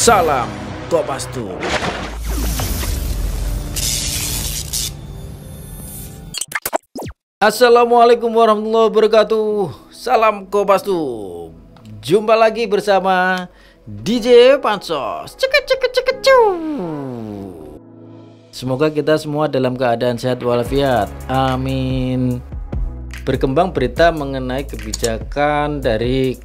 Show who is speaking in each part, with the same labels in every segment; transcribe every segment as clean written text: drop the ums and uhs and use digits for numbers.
Speaker 1: Salam Kopastus. Assalamualaikum warahmatullahi wabarakatuh. Salam Kopastus. Jumpa lagi bersama DJ Pansos. Semoga kita semua dalam keadaan sehat walafiat. Amin. Berkembang berita mengenai kebijakan dari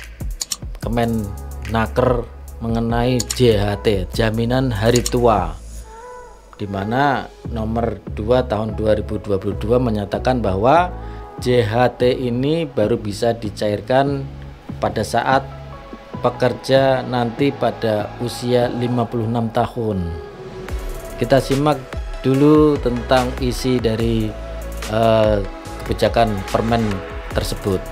Speaker 1: Kemenaker mengenai JHT, Jaminan Hari Tua, di mana nomor 2 tahun 2022 menyatakan bahwa JHT ini baru bisa dicairkan pada saat pekerja nanti pada usia 56 tahun. Kita simak dulu tentang isi dari kebijakan permen tersebut.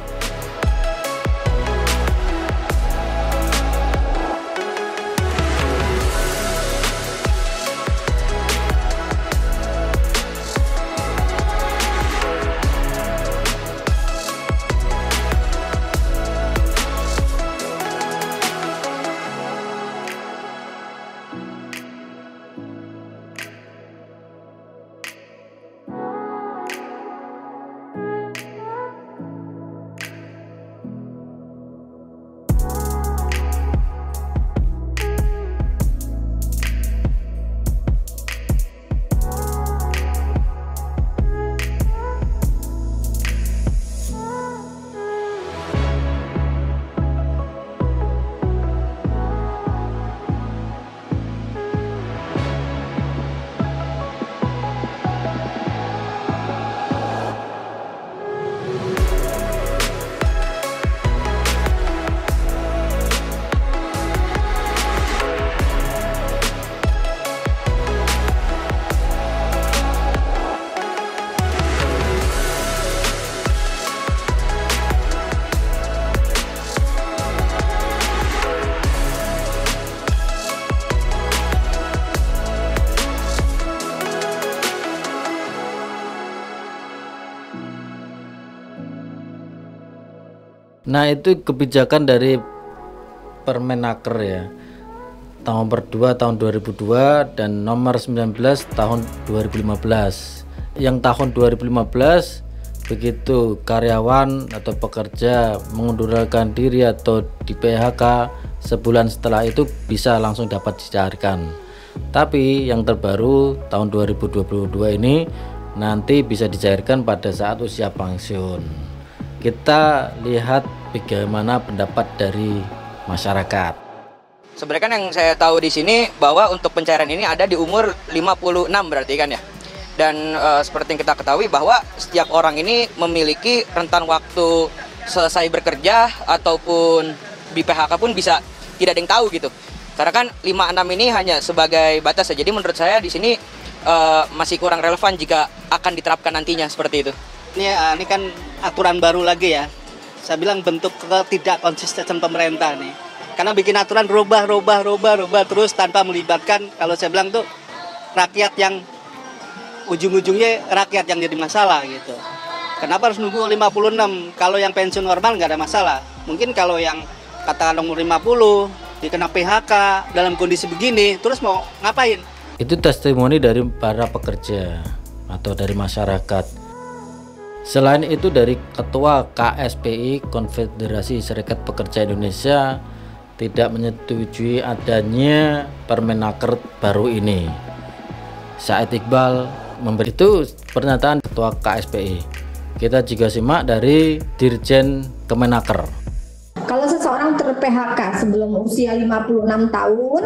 Speaker 1: Nah, itu kebijakan dari Permenaker ya, nomor 2 tahun 2002 dan nomor 19 tahun 2015. Yang tahun 2015 begitu karyawan atau pekerja mengundurkan diri atau di PHK, sebulan setelah itu bisa langsung dapat dicairkan. Tapi yang terbaru tahun 2022 ini nanti bisa dicairkan pada saat usia pensiun. Kita lihat bagaimana pendapat dari masyarakat.
Speaker 2: Sebenarnya kan yang saya tahu di sini bahwa untuk pencairan ini ada di umur 56 berarti kan ya. Dan seperti yang kita ketahui bahwa setiap orang ini memiliki rentan waktu selesai bekerja ataupun di PHK pun bisa tidak ada yang tahu gitu. Karena kan 56 ini hanya sebagai batas ya. Jadi menurut saya di sini masih kurang relevan jika akan diterapkan nantinya seperti itu.
Speaker 3: Ini kan aturan baru lagi ya. Saya bilang bentuk tidak konsisten pemerintah nih. Karena bikin aturan rubah terus tanpa melibatkan, kalau saya bilang tuh rakyat yang ujung-ujungnya rakyat yang jadi masalah gitu. Kenapa harus nunggu 56? Kalau yang pensiun normal nggak ada masalah. Mungkin kalau yang katakan umur 50 dikena PHK dalam kondisi begini, terus mau ngapain?
Speaker 1: Itu testimoni dari para pekerja atau dari masyarakat. Selain itu dari Ketua KSPI Konfederasi Serikat Pekerja Indonesia tidak menyetujui adanya Permenaker baru ini. Said Iqbal memberi itu pernyataan Ketua KSPI. Kita juga simak dari Dirjen Kemenaker.
Speaker 4: Kalau seseorang ter-PHK sebelum usia 56 tahun,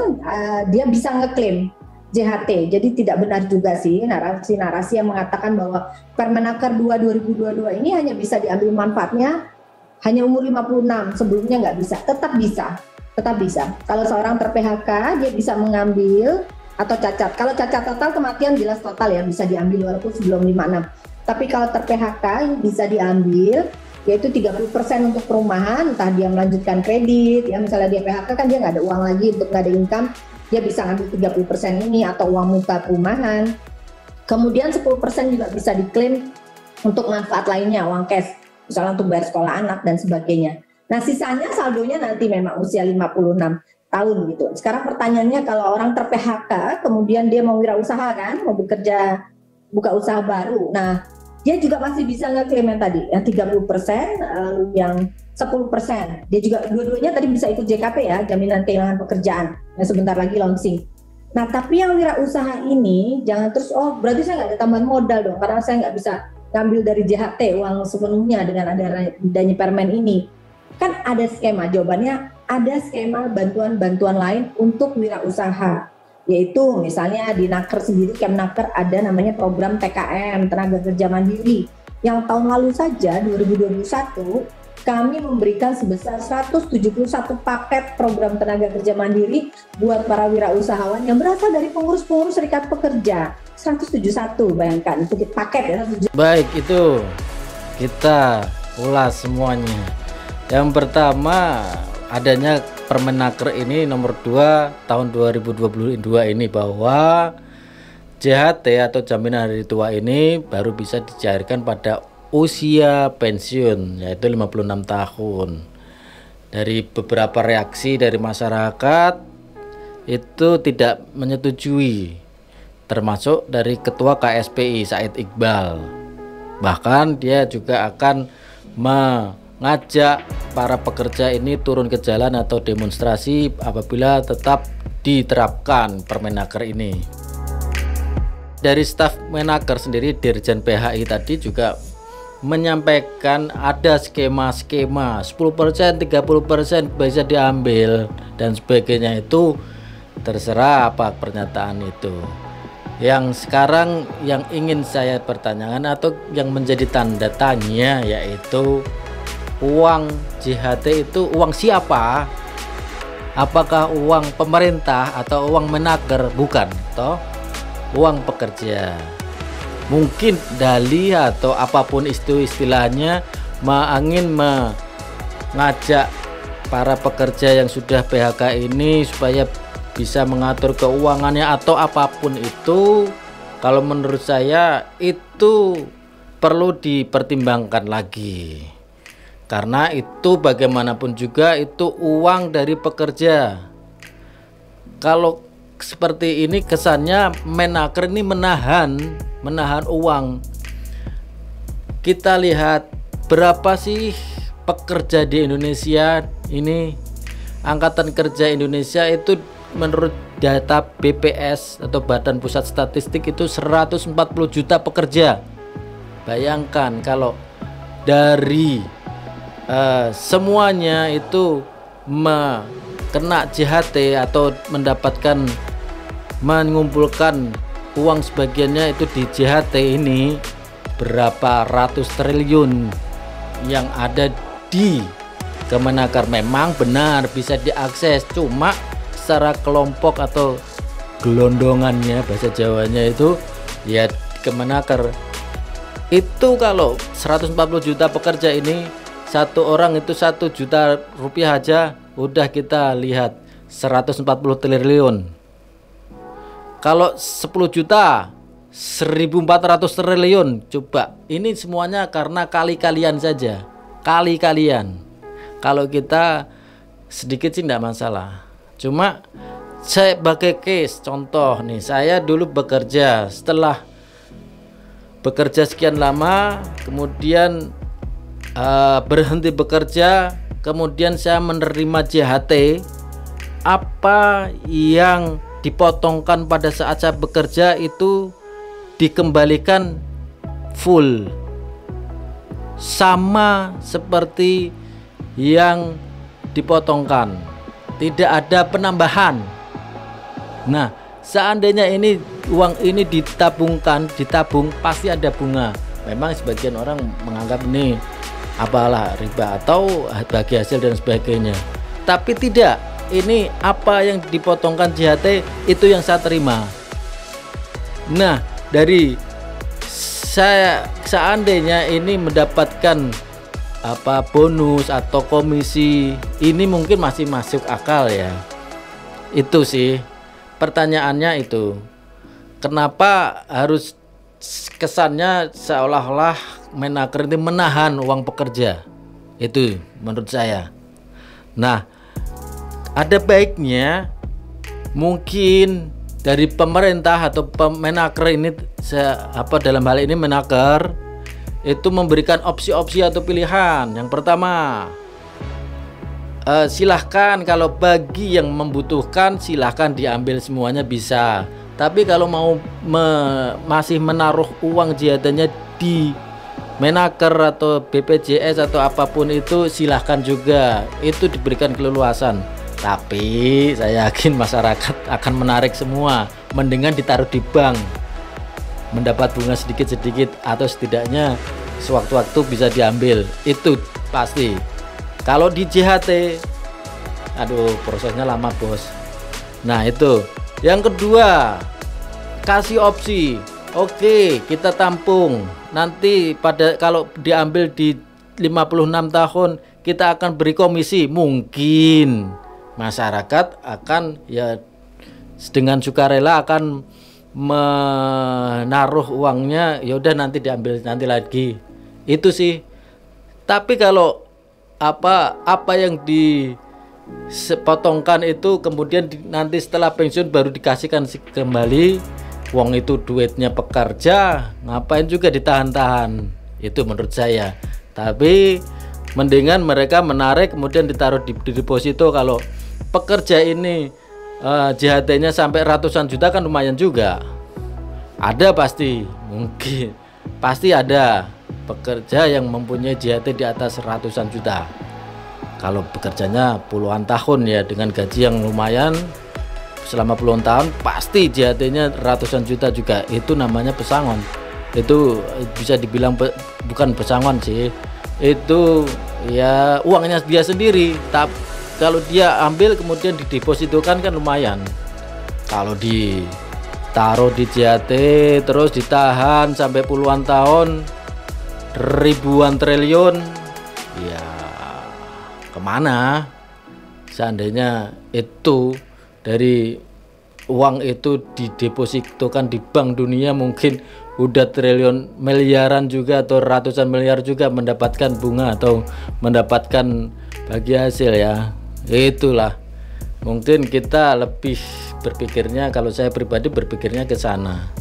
Speaker 4: dia bisa ngeklaim JHT. Jadi tidak benar juga sih narasi-narasi yang mengatakan bahwa Permenaker 2 2022 ini hanya bisa diambil manfaatnya hanya umur 56, sebelumnya nggak bisa. Tetap bisa. Kalau seorang ter-PHK dia bisa mengambil atau cacat. Kalau cacat total kematian jelas total ya bisa diambil walaupun sebelum 56. Tapi kalau ter-PHK bisa diambil yaitu 30% untuk perumahan, entah dia melanjutkan kredit ya, misalnya dia PHK kan dia nggak ada uang lagi untuk nggak ada income, dia bisa ngambil 30% ini atau uang muka perumahan. Kemudian 10% juga bisa diklaim untuk manfaat lainnya, uang cash, misalnya untuk bayar sekolah anak dan sebagainya. Nah sisanya saldonya nanti memang usia 56. tahun gitu. Sekarang pertanyaannya kalau orang ter-PHK kemudian dia mau wirausaha kan, mau bekerja buka usaha baru. Nah, dia juga masih bisa ngeklaim yang tadi, yang 30%, lalu yang 10%. Dia juga dua-duanya tadi bisa ikut JKP ya, jaminan kehilangan pekerjaan, yang sebentar lagi launching. Nah, tapi yang wirausaha ini jangan terus, oh berarti saya nggak ada tambahan modal dong, karena saya nggak bisa ngambil dari JHT uang sepenuhnya dengan adanya permen ini. Kan ada skema, jawabannya ada skema bantuan-bantuan lain untuk wirausaha. Yaitu misalnya di Naker sendiri, Kemnaker ada namanya program TKM, Tenaga Kerja Mandiri. Yang tahun lalu saja, 2021, kami memberikan sebesar 171 paket program tenaga kerja mandiri buat para wirausahawan yang berasal dari pengurus-pengurus serikat pekerja. 171, bayangkan, itu paket ya.
Speaker 1: Baik, itu kita ulas semuanya. Yang pertama, adanya Permenaker ini nomor 2 tahun 2022 ini, bahwa JHT atau jaminan hari tua ini baru bisa dicairkan pada usia pensiun, yaitu 56 tahun. Dari beberapa reaksi dari masyarakat itu tidak menyetujui, termasuk dari Ketua KSPI Said Iqbal. Bahkan dia juga akan mengajak para pekerja ini turun ke jalan atau demonstrasi apabila tetap diterapkan Permenaker ini. Dari staf Menaker sendiri, Dirjen PHI tadi juga menyampaikan ada skema-skema 10%, 30% bisa diambil dan sebagainya. Itu terserah apa pernyataan itu. Yang sekarang yang ingin saya pertanyakan atau yang menjadi tanda tanya, yaitu uang JHT itu uang siapa? Apakah uang pemerintah atau uang Menaker? Bukan, toh uang pekerja. Mungkin dali atau apapun istilahnya ingin mengajak para pekerja yang sudah PHK ini supaya bisa mengatur keuangannya atau apapun itu. Kalau menurut saya itu perlu dipertimbangkan lagi, karena itu bagaimanapun juga itu uang dari pekerja. Kalau seperti ini kesannya Menaker ini menahan uang. Kita lihat berapa sih pekerja di Indonesia ini. Angkatan Kerja Indonesia itu menurut data BPS atau Badan Pusat Statistik itu 140 juta pekerja. Bayangkan kalau dari semuanya itu kena JHT atau mengumpulkan uang sebagiannya itu di JHT ini, berapa ratus triliun yang ada di Kemenaker. Memang benar bisa diakses, cuma secara kelompok atau gelondongannya bahasa Jawanya itu ya Kemenaker. Itu kalau 140 juta pekerja ini, satu orang itu 1 juta rupiah aja udah kita lihat 140 triliun. Kalau 10 juta 1.400 triliun. Coba, ini semuanya karena kali-kalian saja. Kali-kalian. Kalau kita sedikit sih tidak masalah. Cuma saya sebagai case contoh nih, saya dulu bekerja, setelah bekerja sekian lama kemudian berhenti bekerja, kemudian saya menerima JHT. Apa yang dipotongkan pada saat saya bekerja itu dikembalikan full, sama seperti yang dipotongkan, tidak ada penambahan. Nah, seandainya ini uang ini ditabung pasti ada bunga. Memang sebagian orang menganggap ini apalah riba atau bagi hasil dan sebagainya, tapi tidak. Ini apa yang dipotongkan JHT itu yang saya terima. Nah, dari saya seandainya ini mendapatkan bonus atau komisi, ini mungkin masih masuk akal ya. Itu sih pertanyaannya itu. Kenapa harus kesannya seolah-olah Menaker ini menahan uang pekerja? Itu menurut saya. Nah, ada baiknya mungkin dari pemerintah atau Menaker ini, dalam hal ini Menaker itu memberikan opsi-opsi atau pilihan. Yang pertama, silahkan kalau bagi yang membutuhkan silahkan diambil semuanya bisa. Tapi kalau mau masih menaruh uang JHT-nya di Menaker atau BPJS atau apapun itu silahkan juga, itu diberikan keleluasan. Tapi saya yakin masyarakat akan menarik semua, mendingan ditaruh di bank, mendapat bunga sedikit-sedikit atau setidaknya sewaktu-waktu bisa diambil, itu pasti. Kalau di JHT, aduh prosesnya lama bos. Nah itu. Yang kedua, kasih opsi. Oke, kita tampung. Nanti kalau diambil di 56 tahun kita akan beri komisi. Mungkin masyarakat akan ya dengan sukarela akan menaruh uangnya, ya udah nanti diambil nanti lagi. Itu sih. Tapi kalau apa yang dipotongkan itu kemudian nanti setelah pensiun baru dikasihkan kembali, wong itu duitnya pekerja, ngapain juga ditahan-tahan, itu menurut saya. Tapi mendingan mereka menarik kemudian ditaruh di deposito. Kalau pekerja ini JHT-nya sampai ratusan juta kan lumayan juga. Ada pasti, mungkin pasti ada pekerja yang mempunyai JHT di atas ratusan juta. Kalau bekerjanya puluhan tahun ya dengan gaji yang lumayan selama puluhan tahun, pasti JHT-nya ratusan juta juga. Itu namanya pesangon. Itu bisa dibilang bukan pesangon sih, itu ya uangnya dia sendiri. Tapi kalau dia ambil kemudian didepositokan kan lumayan. Kalau ditaruh di JHT terus ditahan sampai puluhan tahun, ribuan triliun, ya kemana? Seandainya itu dari uang itu didepositokan di bank dunia, mungkin udah triliun, miliaran juga atau ratusan miliar juga mendapatkan bunga atau mendapatkan bagi hasil ya. Itulah mungkin kita lebih berpikirnya, kalau saya pribadi berpikirnya ke sana.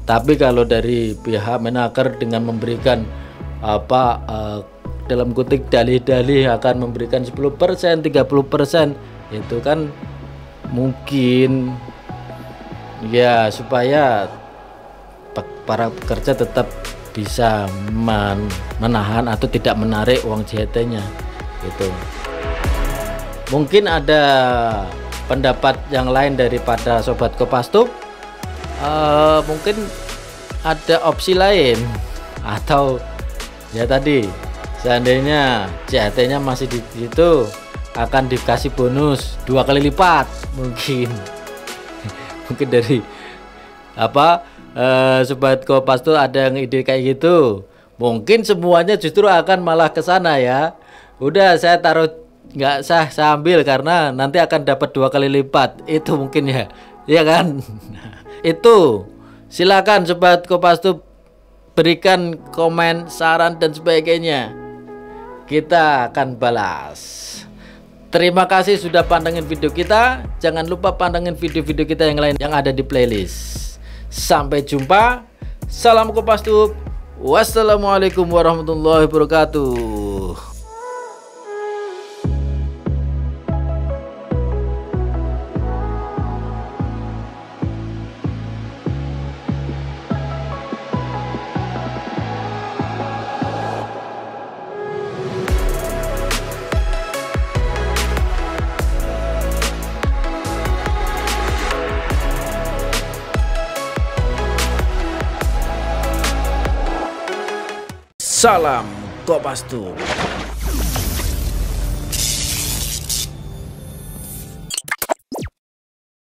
Speaker 1: Tapi kalau dari pihak Menaker dengan memberikan dalam kutip dalih-dalih akan memberikan 10%, 30%, itu kan mungkin ya supaya para pekerja tetap bisa menahan atau tidak menarik uang JHT-nya gitu. Mungkin ada pendapat yang lain daripada Sobat Kopastus, mungkin ada opsi lain, atau ya tadi seandainya JHT-nya masih di situ akan dikasih bonus 2 kali lipat mungkin. Mungkin dari Sobat Kopastus ada yang ide kayak gitu. Mungkin semuanya justru akan malah ke sana ya. Udah saya taruh, nggak sah saya ambil karena nanti akan dapat 2 kali lipat. Itu mungkin ya, ya kan? Itu silakan Sobat Kopastus berikan komen, saran dan sebagainya. Kita akan balas. Terima kasih sudah pantengin video kita. Jangan lupa pantengin video-video kita yang lain yang ada di playlist. Sampai jumpa. Salam Kopastus. Wassalamualaikum warahmatullahi wabarakatuh. Salam Kopastus.